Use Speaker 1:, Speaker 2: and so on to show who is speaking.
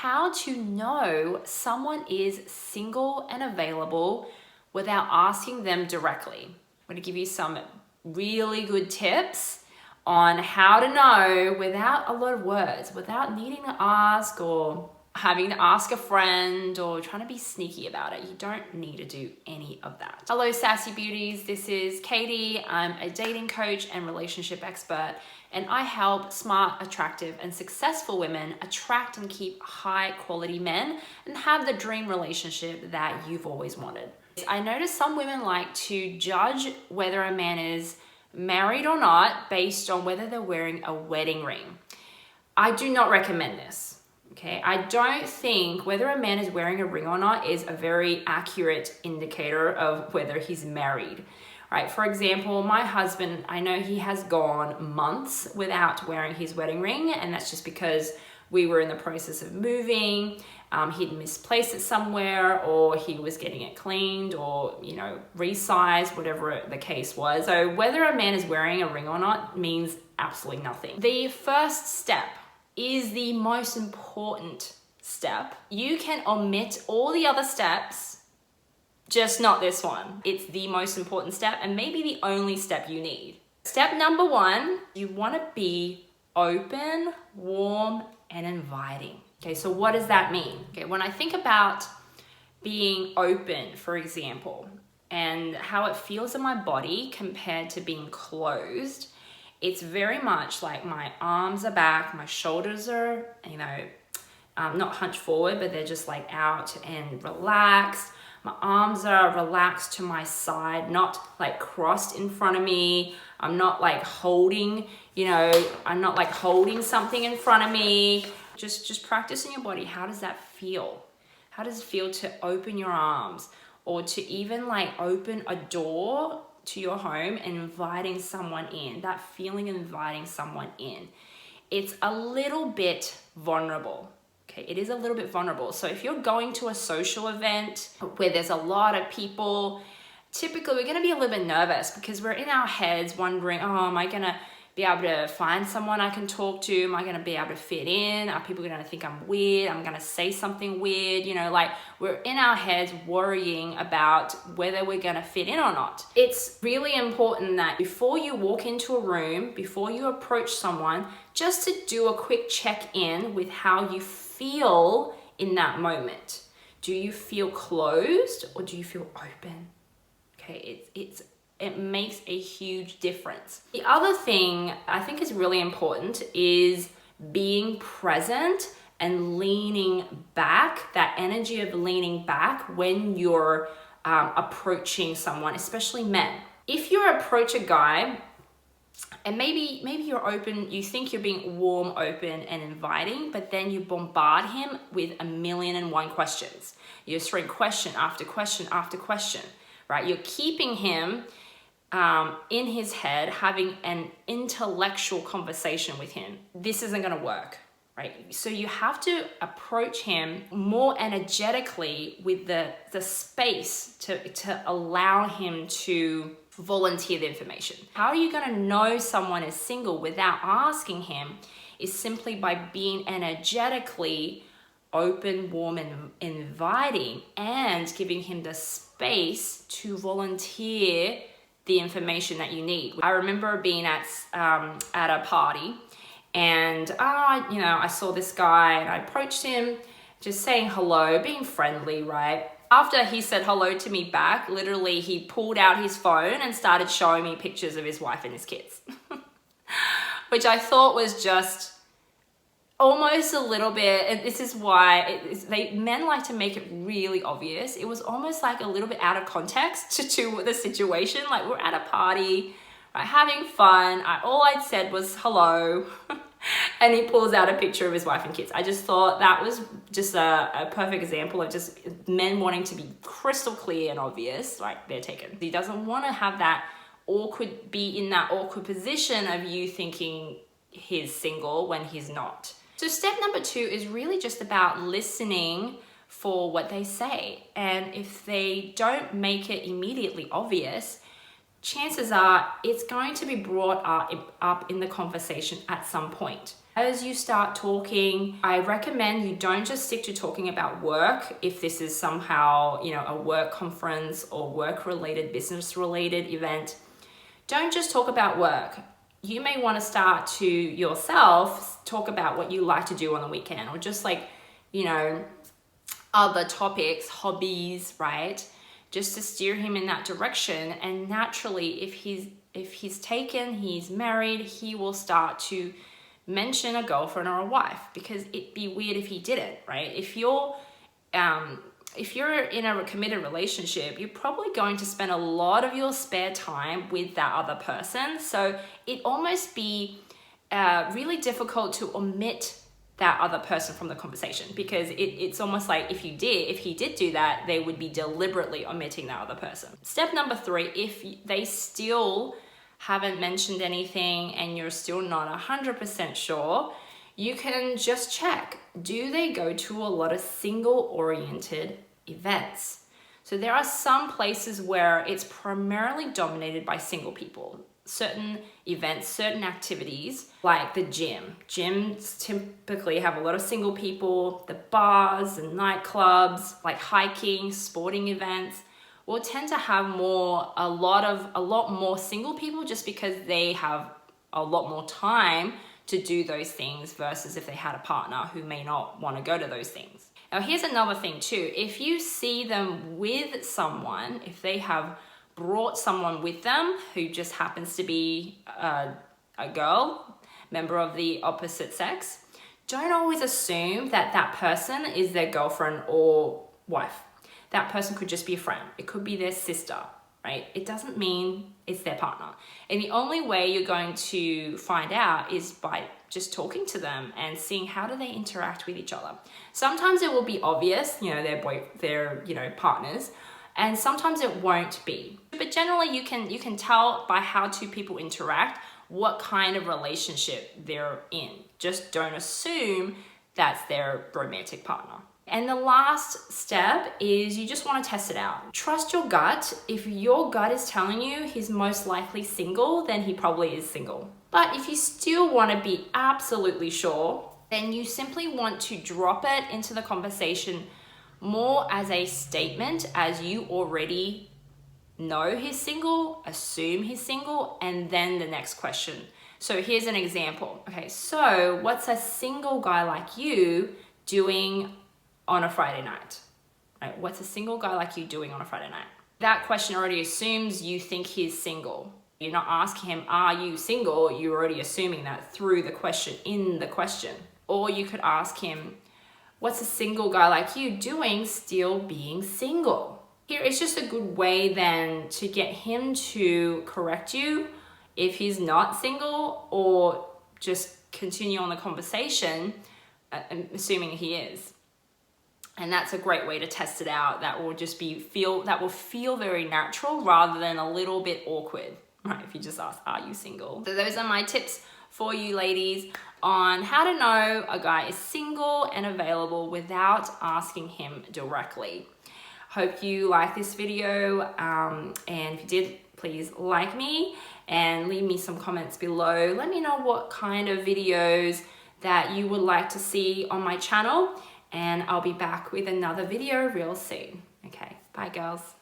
Speaker 1: how to know someone is single and available without asking them directly. I'm going to give you some really good tips on how to know without a lot of words, without needing to ask or having to ask a friend or trying to be sneaky about it. You don't need to do any of that. Hello, Sassy Beauties. This is Katie. I'm a dating coach and relationship expert, and I help smart, attractive, and successful women attract and keep high quality men and have the dream relationship that you've always wanted. I notice some women like to judge whether a man is married or not based on whether they're wearing a wedding ring. I do not recommend this. Okay, I don't think whether a man is wearing a ring or not is a very accurate indicator of whether he's married, right? For example, my husband, I know he has gone months without wearing his wedding ring, and that's just because we were in the process of moving. He'd misplaced it somewhere, or he was getting it cleaned, or, resized, whatever the case was. So whether a man is wearing a ring or not means absolutely nothing. The first step is the most important step. You can omit all the other steps, just not this one. It's the most important step and maybe the only step you need. Step number one, you want to be open, warm, and inviting. Okay, so what does that mean? Okay, when I think about being open, for example, and how it feels in my body compared to being closed, it's very much like my arms are back, my shoulders are, not hunched forward, but they're just like out and relaxed. My arms are relaxed to my side, not like crossed in front of me. I'm not like holding, I'm not like holding something in front of me. Just practice in your body. How does that feel? How does it feel to open your arms, or to even like open a door to your home and inviting someone in? That feeling of inviting someone in. It's a little bit vulnerable. Okay, it is a little bit vulnerable. So if you're going to a social event where there's a lot of people, typically we're going to be a little bit nervous because we're in our heads wondering, oh, am I going to be able to find someone I can talk to? Am I going to be able to fit in? Are people going to think I'm weird? I'm going to say something weird? We're in our heads worrying about whether we're going to fit in or not. It's really important that before you walk into a room, before you approach someone, just to do a quick check-in with how you feel in that moment. Do you feel closed or do you feel open? Okay, it makes a huge difference. The other thing I think is really important is being present and leaning back, that energy of leaning back when you're approaching someone, especially men. If you approach a guy and maybe you're open, you think you're being warm, open, and inviting, but then you bombard him with 1,000,001 questions. You're throwing question after question after question, right? You're keeping him in his head, having an intellectual conversation with him. This isn't going to work, right? So you have to approach him more energetically with the space to allow him to volunteer the information. How are you going to know someone is single without asking him is simply by being energetically open, warm, and inviting, and giving him the space to volunteer the information that you need. I remember being at a party, and I saw this guy and I approached him, just saying hello, being friendly, right? After he said hello to me back, literally he pulled out his phone and started showing me pictures of his wife and his kids, which I thought was just almost a little bit, and this is why men like to make it really obvious. It was almost like a little bit out of context to the situation. Like, we're at a party, right, having fun. All I'd said was hello, and he pulls out a picture of his wife and kids. I just thought that was just a perfect example of just men wanting to be crystal clear and obvious, like they're taken. He doesn't want to have that be in that awkward position of you thinking he's single when he's not. So step number 2 is really just about listening for what they say. And if they don't make it immediately obvious, chances are it's going to be brought up in the conversation at some point, As you start talking, I recommend you don't just stick to talking about work if this is somehow, a work conference or work-related, business-related event. Don't just talk about work. You may want to start to yourself talk about what you like to do on the weekend, or just other topics, hobbies, right? Just to steer him in that direction. And naturally, if he's married, he will start to mention a girlfriend or a wife, because it'd be weird if he didn't, right? If you're in a committed relationship, you're probably going to spend a lot of your spare time with that other person. So it almost be really difficult to omit that other person from the conversation, because it's almost like if he did do that, they would be deliberately omitting that other person. Step number 3, if they still haven't mentioned anything and you're still not 100% sure, you can just check. Do they go to a lot of single-oriented events? So there are some places where it's primarily dominated by single people. Certain events, certain activities, like the gym. Gyms typically have a lot of single people. The bars and nightclubs, like hiking, sporting events, will tend to have a lot more single people, just because they have a lot more time to do those things versus if they had a partner who may not want to go to those things. Now, here's another thing too. If you see them with someone, if they have brought someone with them who just happens to be a girl, member of the opposite sex, don't always assume that that person is their girlfriend or wife. That person could just be a friend. It could be their sister, right? It doesn't mean it's their partner. And the only way you're going to find out is by just talking to them and seeing how do they interact with each other. Sometimes it will be obvious, they're partners, and sometimes it won't be. But generally you can tell by how two people interact what kind of relationship they're in. Just don't assume that's their romantic partner. And the last step is you just want to test it out. Trust your gut. If your gut is telling you he's most likely single, then he probably is single. But if you still want to be absolutely sure, then you simply want to drop it into the conversation more as a statement, as you already know he's single, assume he's single, and then the next question. So here's an example. Okay, so what's a single guy like you doing on a Friday night? Right? What's a single guy like you doing on a Friday night? That question already assumes you think he's single. You're not asking him, are you single? You're already assuming that through the question, in the question. Or you could ask him, what's a single guy like you doing still being single? Here, it's just a good way then to get him to correct you if he's not single, or just continue on the conversation, assuming he is. And that's a great way to test it out. That will just feel very natural rather than a little bit awkward, right? If you just ask, are you single? So those are my tips for you ladies on how to know a guy is single and available without asking him directly. Hope you like this video, and if you did, please like me and leave me some comments below. Let me know what kind of videos that you would like to see on my channel, and I'll be back with another video real soon. Okay, bye girls.